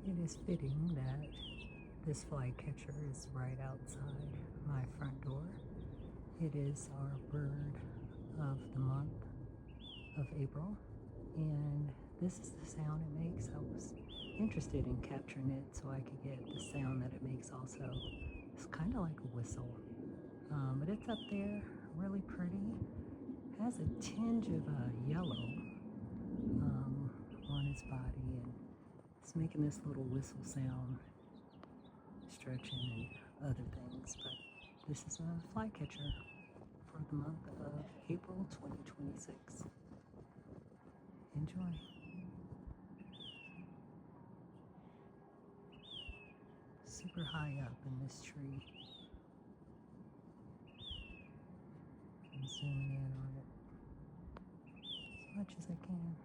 It is fitting that this flycatcher is right outside my front door. It is our bird of the month of April, and this is the sound it makes. I was interested in capturing it so I could get the sound that it makes also. It's kind of like a whistle, but it's up there, really pretty. Has a tinge of yellow on its body, and it's making this little whistle sound, stretching and other things. But this is a flycatcher for the month of April 2026. Enjoy. Super high up in this tree. I'm zooming in on it as much as I can.